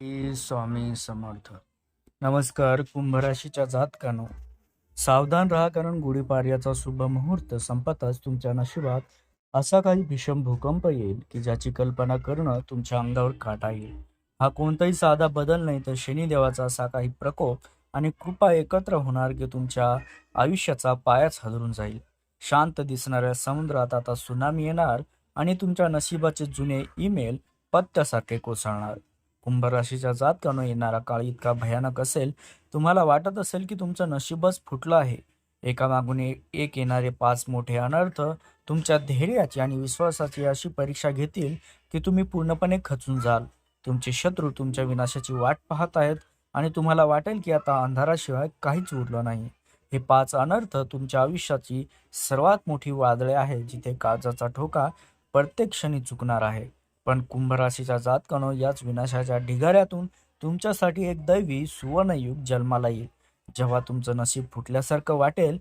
स्वामी समर्थ. नमस्कार. कुंभ राशीच्या जातकानो, सावधान राहा, कारण गुढीपाडव्याचा शुभ मुहूर्त संपताच तुमच्या नशिबात असा काही भीषण भूकंप येईल की ज्याची कल्पना करणं तुमच्या अंगावर काटा येईल. हा कोणताही साधा बदल नाही, तर शनिदेवाचा असा काही प्रकोप आणि कृपा एकत्र होणार की तुमच्या आयुष्याचा पायाच हलून जाईल. शांत दिसणाऱ्या समुद्रात आता सुनामी येणार आणि तुमच्या नशिबाचे जुने ईमेल पत्त्यासारखे कोसळणार. कुंभ राशीच्या जातकानं येणारा काळ इतका भयानक असेल, तुम्हाला वाटत असेल की तुमचं नशीबच फुटलं आहे. एकामागून एक येणारे 5 मोठे अनर्थ तुमच्या धैर्याची आणि विश्वासाची अशी परीक्षा घेतील की तुम्ही पूर्णपणे खचून जाल. तुमचे शत्रू तुमच्या विनाशाची वाट पाहत आहेत आणि तुम्हाला वाटेल की आता अंधाराशिवाय काहीच उरलं नाही. हे 5 अनर्थ तुमच्या आयुष्याची सर्वात मोठी वादळे आहे, जिथे काळजाचा ठोका प्रत्येक क्षणी चुकणार आहे. पण कुंभ राशीच्या जातकानं याच विनाशाच्या ढिगाऱ्यातून तुमच्यासाठी एक दैवी सुवर्णयुग जन्माला येईल. जेव्हा तुमचं नशीब फुटल्यासारखं वाटेल,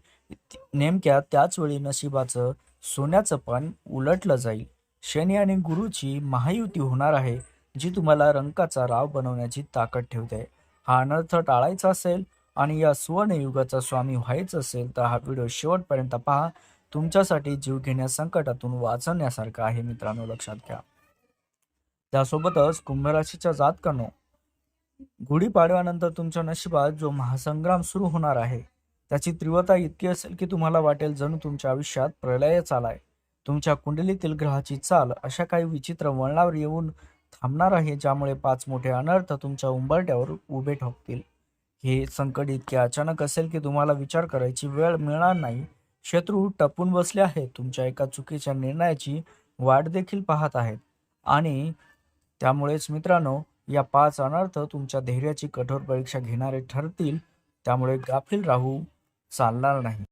नेमक्या त्याच वेळी नशिबाचं सोन्याचं पान उलटलं जाईल. शनी आणि गुरुची महायुती होणार आहे, जी तुम्हाला रंकाचा राव बनवण्याची ताकद ठेवते. हा अनर्थ टाळायचा असेल आणि या सुवर्णयुगाचा स्वामी व्हायचं असेल, तर हा व्हिडिओ शेवटपर्यंत पहा. तुमच्यासाठी जीवघेण्या संकटातून वाचवण्यासारखा आहे मित्रांनो, लक्षात घ्या. त्यासोबतच कुंभ राशीच्या जातकांनो, गुढीपाडव्यानंतर तुमच्या नशिबात जो महासंग्राम सुरू होणार आहे, त्याची तीव्रता इतकी असेल की तुम्हाला वाटेल जणू तुमच्या आयुष्यात प्रलयच आलाय. तुमच्या कुंडलीतील ग्रहाची चाल अशा काही विचित्र वळणावर येऊन थांबणार आहे, ज्यामुळे 5 मोठे अनर्थ तुमच्या उंबरठ्यावर उभे ठोकतील. हे संकट इतके अचानक असेल की तुम्हाला विचार करायची वेळ मिळणार नाही. शत्रू टपून बसले आहेत, तुमच्या एका चुकीच्या निर्णयाची वाट देखील पाहत आहेत आणि त्यामुळेच मित्रांनो, या 5 अनर्थ तुमच्या धैर्याची कठोर परीक्षा घेणारे ठरतील. त्यामुळे गाफील राहू चालणार नाही.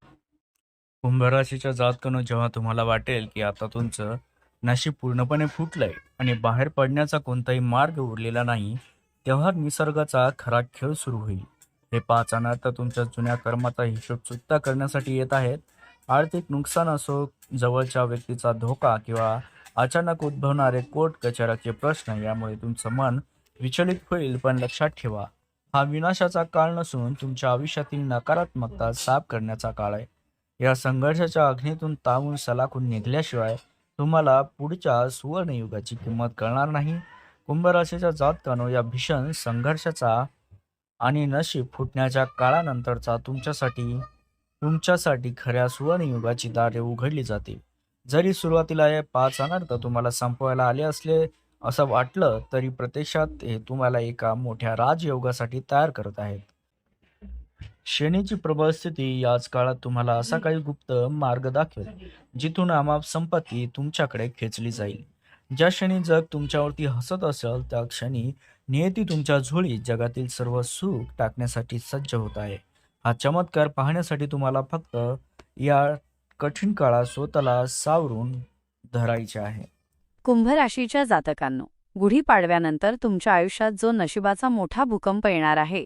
कुंभ राशीच्या जातकानं, जेव्हा तुम्हाला वाटेल की आता तुमचं नशीब पूर्णपणे फुटलंय आणि बाहेर पडण्याचा कोणताही मार्ग उरलेला नाही, तेव्हा निसर्गाचा खरा खेळ सुरू होईल. हे 5 अनर्थ तुमच्या जुन्या कर्माचा हिशोब चुकता करण्यासाठी येत आहेत. आर्थिक नुकसान असो, जवळच्या व्यक्तीचा धोका किंवा अचानक उद्भवणारे कोर्ट कचेऱ्याचे प्रश्न, यामुळे तुमचं मन विचलित होईल. पण लक्षात ठेवा, हा विनाशाचा काळ नसून तुमच्या आयुष्यातील नकारात्मकता साफ करण्याचा काळ आहे. या संघर्षाच्या अग्नीतून तावून सलाखून निघल्याशिवाय तुम्हाला पुढच्या सुवर्णयुगाची किंमत कळणार नाही. कुंभ राशीच्या जातकानो, या भीषण संघर्षाचा आणि नशीब फुटण्याच्या काळानंतरचा तुमच्यासाठी खऱ्या सुवर्णयुगाची दारे उघडली जातील. जरी सुरुवातीला हे 5 अनर्थ तुम्हाला संपवायला आले असले असं वाटलं, तरी प्रत्यक्षात हे तुम्हाला एका मोठ्या राजयोगासाठी तयार करत आहेत. शनीची प्रबळ स्थिती याच काळात तुम्हाला असा काही गुप्त मार्ग दाखवेल, जिथून अमाप संपत्ती तुमच्याकडे खेचली जाईल. ज्या क्षणी जग तुमच्यावरती हसत असेल, त्या क्षणी नियती तुमच्या झोळीत जगातील सर्व सुख टाकण्यासाठी सज्ज होत आहे. हा चमत्कार पाहण्यासाठी तुम्हाला फक्त या कठीण काळात स्वतःला सावरून धरायचे आहे. कुंभ राशीच्या जातकांनो, गुढीपाडव्यानंतर तुमच्या आयुष्यात जो नशिबाचा मोठा भूकंप येणार आहे,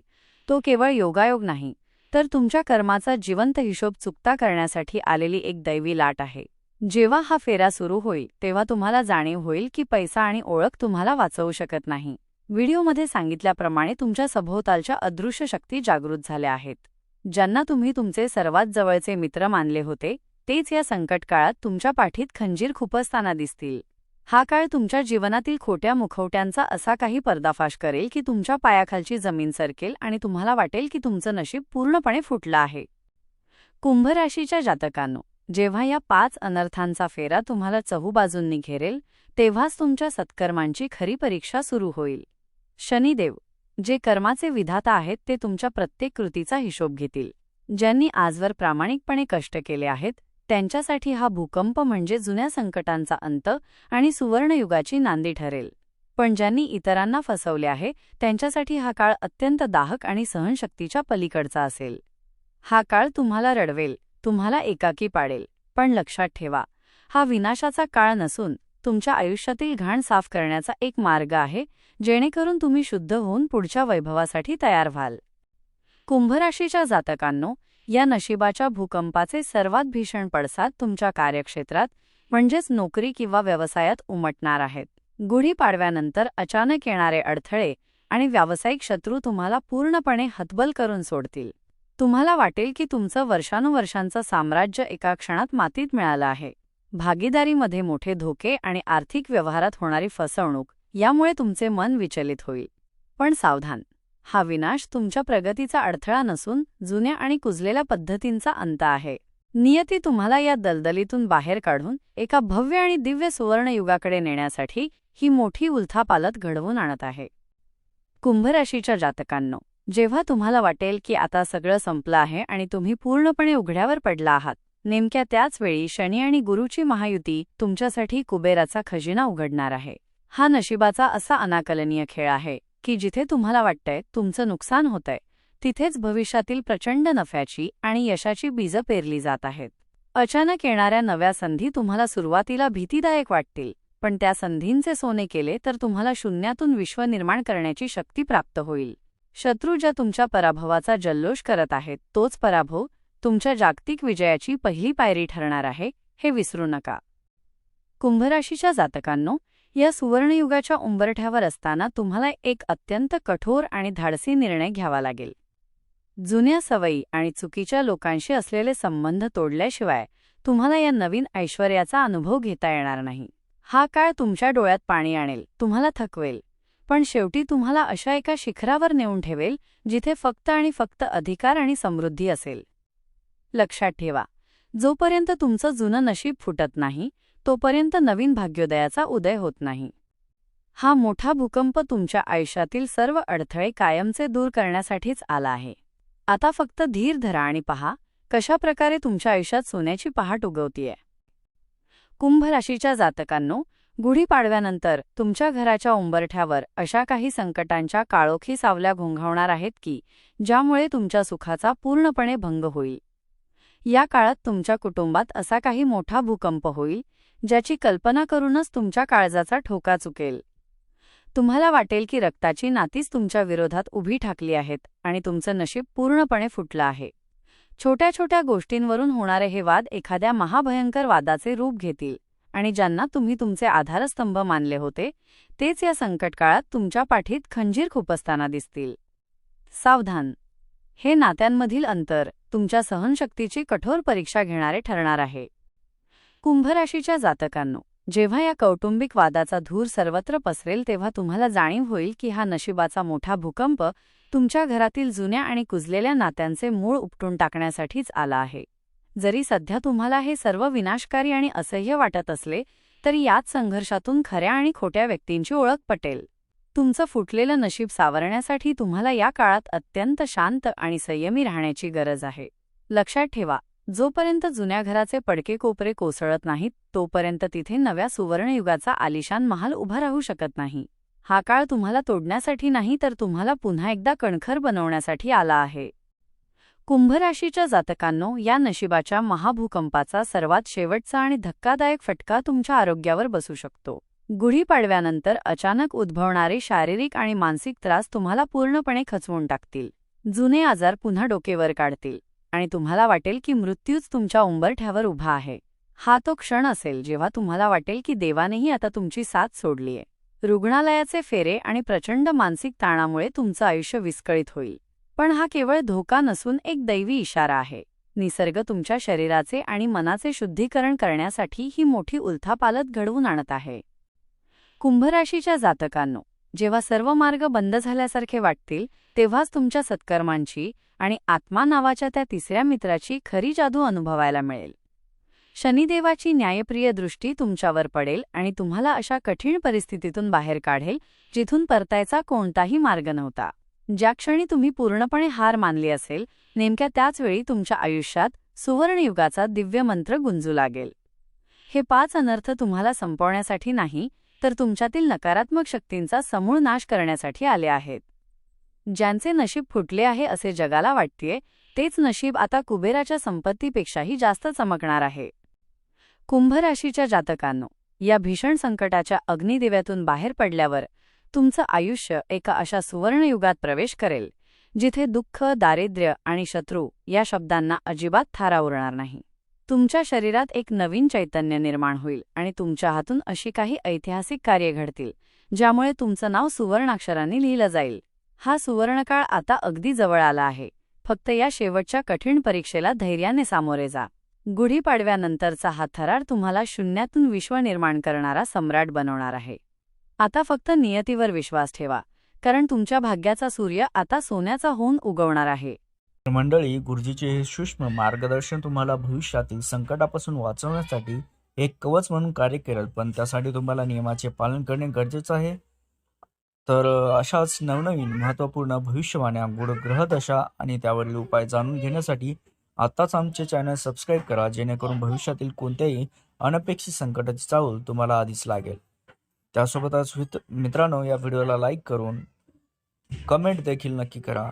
तो केवळ योगायोग नाही, तर तुमच्या कर्माचा जिवंत हिशोब चुकता करण्यासाठी आलेली एक दैवी लाट आहे. जेव्हा हा फेरा सुरू होईल, तेव्हा तुम्हाला जाणीव होईल की पैसा आणि ओळख तुम्हाला वाचवू शकत नाही. व्हिडिओमध्ये सांगितल्याप्रमाणे तुमच्या सभोवतालच्या अदृश्य शक्ती जागृत झाल्या आहेत. ज्यांना तुम्ही तुमचे सर्वात जवळचे मित्र मानले होते, तेच या संकट काळात तुमच्या पाठीत खंजीर खुपसताना दिसतील. हा काळ तुमच्या जीवनातील खोट्या मुखवट्यांचा असा काही पर्दाफाश करेल की तुमच्या पायाखालची जमीन सरकेल आणि तुम्हाला वाटेल की तुमचं नशीब पूर्णपणे फुटलं आहे. कुंभ राशीच्या जातकांनो, जेव्हा या 5 अनर्थांचा फेरा तुम्हाला चहूबाजूंनी घेरेल, तेव्हाच तुमच्या सत्कर्मांची खरी परीक्षा सुरू होईल. शनिदेव, जे कर्माचे विधाता आहेत, ते तुमच्या प्रत्येक कृतीचा हिशोब घेतील. ज्यांनी आजवर प्रामाणिकपणे कष्ट केले आहेत, त्यांच्यासाठी हा भूकंप म्हणजे जुन्या संकटांचा अंत आणि सुवर्णयुगाची नांदी ठरेल. पण ज्यांनी इतरांना फसवले आहे, त्यांच्यासाठी हा काळ अत्यंत दाहक आणि सहनशक्तीच्या पलीकडचा असेल. हा काळ तुम्हाला रडवेल, तुम्हाला एकाकी पाडेल. पण लक्षात ठेवा, हा विनाशाचा काळ नसून तुमच्या आयुष्यातील घाण साफ करण्याचा एक मार्ग आहे, जेणेकरून तुम्ही शुद्ध होऊन पुढच्या वैभवासाठी तयार व्हाल. कुंभ राशीच्या जातकांनो, या नशिबाच्या भूकंपाचे सर्वात भीषण पडसाद तुमच्या कार्यक्षेत्रात म्हणजेच नोकरी किंवा व्यवसायात उमटणार आहेत. गुढीपाडव्यानंतर अचानक येणारे अडथळे आणि व्यावसायिक शत्रू तुम्हाला पूर्णपणे हतबल करून सोडतील. तुम्हाला वाटेल की तुमचं वर्षानुवर्षांचं साम्राज्य एका क्षणात मातीत मिळालं आहे. भागीदारीमध्ये मोठे धोके आणि आर्थिक व्यवहारात होणारी फसवणूक यामुळे तुमचे मन विचलित होईल. पण सावधान, हा विनाश तुमच्या प्रगतीचा अडथळा नसून जुन्या आणि कुजलेल्या पद्धतींचा अंत आहे. नियती तुम्हाला या दलदलीतून बाहेर काढून एका भव्य आणि दिव्य सुवर्णयुगाकडे नेण्यासाठी ही मोठी उलथापालथ घडवून आणत आहे. कुंभ राशीच्या जातकांनो, जेव्हा तुम्हाला वाटेल की आता सगळं संपलं आहे आणि तुम्ही पूर्णपणे उघड्यावर पडला आहात, नेमक्या त्याच वेळी शनी आणि गुरूची महायुती तुमच्यासाठी कुबेराचा खजिना उघडणार आहे. हा नशिबाचा असा अनाकलनीय खेळ आहे की जिथे तुम्हाला वाटतंय तुमचं नुकसान होतंय, तिथेच भविष्यातील प्रचंड नफ्याची आणि यशाची बीजं पेरली जात आहेत. अचानक येणाऱ्या नव्या संधी तुम्हाला सुरुवातीला भीतीदायक वाटतील, पण त्या संधींचे सोने केले तर तुम्हाला शून्यातून विश्व निर्माण करण्याची शक्ती प्राप्त होईल. शत्रू ज्या तुमच्या पराभवाचा जल्लोष करत आहेत, तोच पराभव तुमच्या जागतिक विजयाची पहिली पायरी ठरणार आहे, हे विसरू नका. कुंभराशीच्या जातकांनो, या सुवर्णयुगाच्या उंबरठ्यावर असताना तुम्हाला एक अत्यंत कठोर आणि धाडसी निर्णय घ्यावा लागेल. जुन्या सवयी आणि चुकीच्या लोकांशी असलेले संबंध तोडल्याशिवाय तुम्हाला या नवीन ऐश्वर्याचा अनुभव घेता येणार नाही. हा काळ तुमच्या डोळ्यात पाणी आणेल, तुम्हाला थकवेल, पण शेवटी तुम्हाला अशा एका शिखरावर नेऊन ठेवेल जिथे फक्त आणि फक्त अधिकार आणि समृद्धी असेल. लक्षात ठेवा, जोपर्यंत तुमचं जुनं नशीब फुटत नाही, तोपर्यंत नवीन भाग्योदयाचा उदय होत नाही. हा मोठा भूकंप तुमच्या आयुष्यातील सर्व अडथळे कायमचे दूर करण्यासाठीच आला आहे. आता फक्त धीर धरा आणि पहा कशा प्रकारे तुमच्या आयुष्यात सोन्याची पहाट उगवतीये. कुंभ राशीच्या जातकांनो, गुढीपाडव्यानंतर तुमच्या घराच्या उंबरठ्यावर अशा काही संकटांच्या काळोखी सावल्या घोंघावणार आहेत की ज्यामुळे तुमच्या सुखाचा पूर्णपणे भंग होईल. या काळात तुमच्या कुटुंबात असा काही मोठा भूकंप होईल ज्याची कल्पना करूनच तुमच्या काळजाचा ठोका चुकेल. तुम्हाला वाटेल की रक्ताची नातीच तुमच्या विरोधात उभी ठाकली आहेत आणि तुमचं नशीब पूर्णपणे फुटलं आहे. छोट्या छोट्या गोष्टींवरून होणारे हे वाद एखाद्या महाभयंकर वादाचे रूप घेतील आणि ज्यांना तुम्ही तुमचे आधारस्तंभ मानले होते तेच या संकटकाळात तुमच्या पाठीत खंजीर खुपसताना दिसतील. सावधान, हे नात्यांमधील अंतर तुमच्या सहनशक्तीची कठोर परीक्षा घेणारे ठरणार आहे. कुंभ राशीच्या जातकांनो, जेव्हा या कौटुंबिक वादाचा धूर सर्वत्र पसरेल तेव्हा तुम्हाला जाणीव होईल की हा नशिबाचा मोठा भूकंप तुमच्या घरातील जुन्या आणि कुजलेल्या नात्यांचे मूळ उपटून टाकण्यासाठीच आला आहे. जरी सध्या तुम्हाला हे सर्व विनाशकारी आणि असह्य वाटत असले तरी याच संघर्षातून खऱ्या आणि खोट्या व्यक्तींची ओळख पटेल. तुमचं फुटलेलं नशीब सावरण्यासाठी तुम्हाला या काळात अत्यंत शांत आणि संयमी राहण्याची गरज आहे. लक्षात ठेवा, जोपर्यंत जुन्या घराचे पडके कोपरे कोसळत नाहीत तोपर्यंत तिथे नव्या सुवर्णयुगाचा आलिशान महाल उभा राहू शकत नाही. हा काळ तुम्हाला तोडण्यासाठी नाही तर तुम्हाला पुन्हा एकदा कणखर बनवण्यासाठी आला आहे. कुंभ राशीच्या जातकांनो, या नशिबाच्या महाभूकंपाचा सर्वात शेवटचा आणि धक्कादायक फटका तुमच्या आरोग्यावर बसू शकतो. गुढीपाडव्यानंतर अचानक उद्भवणारे शारीरिक आणि मानसिक त्रास तुम्हाला पूर्णपणे खचवून टाकतील. जुने आजार पुन्हा डोकेवर काढतील आणि तुम्हाला वाटेल की मृत्यूच तुमच्या उंबरठ्यावर उभा आहे. हा तो क्षण असेल जेव्हा तुम्हाला वाटेल की देवानेही आता तुमची साथ सोडलीये. रुग्णालयाचे फेरे आणि प्रचंड मानसिक ताणामुळे तुमचं आयुष्य विस्कळीत होईल. पण हा केवळ धोका नसून एक दैवी इशारा आहे. निसर्ग तुमच्या शरीराचे आणि मनाचे शुद्धीकरण करण्यासाठी ही मोठी उलथापालथ घडवून आणत आहे. कुंभ राशीच्या जातकांनो, जेव्हा सर्व मार्ग बंद झाल्यासारखे वाटतील तेव्हाच तुमच्या सत्कर्मांची आणि आत्मा नावाच्या त्या तिसऱ्या मित्राची खरी जादू अनुभवायला मिळेल. शनिदेवाची न्यायप्रिय दृष्टी तुमच्यावर पडेल आणि तुम्हाला अशा कठीण परिस्थितीतून बाहेर काढेल जिथून परतायचा कोणताही मार्ग नव्हता. ज्या क्षणी तुम्ही पूर्णपणे हार मानली असेल, नेमक्या त्याच वेळी तुमच्या आयुष्यात सुवर्णयुगाचा दिव्य मंत्र गुंजू लागेल. हे 5 अनर्थ तुम्हाला संपवण्यासाठी नाही तर तुमच्यातील नकारात्मक शक्तींचा समूळ नाश करण्यासाठी आले आहेत. ज्यांचे नशीब फुटले आहे असे जगाला वाटतेय, तेच नशीब आता कुबेराच्या संपत्तीपेक्षाही जास्त चमकणार आहे. कुंभ राशीच्या जातकांनो, या भीषण संकटाच्या अग्निदिव्यातून बाहेर पडल्यावर तुमचं आयुष्य एका अशा सुवर्णयुगात प्रवेश करेल जिथे दुःख, दारिद्र्य आणि शत्रू या शब्दांना अजिबात थारा उरणार नाही. तुमच्या शरीरात एक नवीन चैतन्य निर्माण होईल आणि तुमच्या हातून अशी काही ऐतिहासिक कार्ये घडतील ज्यामुळे तुमचं नाव सुवर्णाक्षरांनी लिहिलं जाईल. हा सुवर्णकाळ आता अगदी जवळ आला आहे. फक्त या शेवटच्या कठीण परीक्षेला धैर्याने सामोरे जा. गुढीपाडव्यानंतरचा हा थरार तुम्हाला शून्यातून विश्व निर्माण करणारा सम्राट बनवणार आहे. आता फक्त नियतीवर विश्वास ठेवा, कारण तुमच्या भाग्याचा सूर्य आता सोन्याचा होऊन उगवणार आहे. तर मंडळी, गुरुजीचे हे सूक्ष्म मार्गदर्शन तुम्हाला भविष्यातील संकटापासून वाचवण्यासाठी एक कवच म्हणून कार्य करेल, पण त्यासाठी तुम्हाला नियमाचे पालन करणे गरजेचं आहे. तर अशाच नवनवीन महत्त्वपूर्ण भविष्यवाण्या, गूढ ग्रहदशा आणि त्यावरील उपाय जाणून घेण्यासाठी आत्ताच आमचे चॅनल सबस्क्राईब करा, जेणेकरून भविष्यातील कोणत्याही अनपेक्षित संकटाची चाहूल तुम्हाला आधीच लागेल. त्यासोबतच मित्रांनो, या व्हिडिओला लाईक करून कमेंट देखील नक्की करा.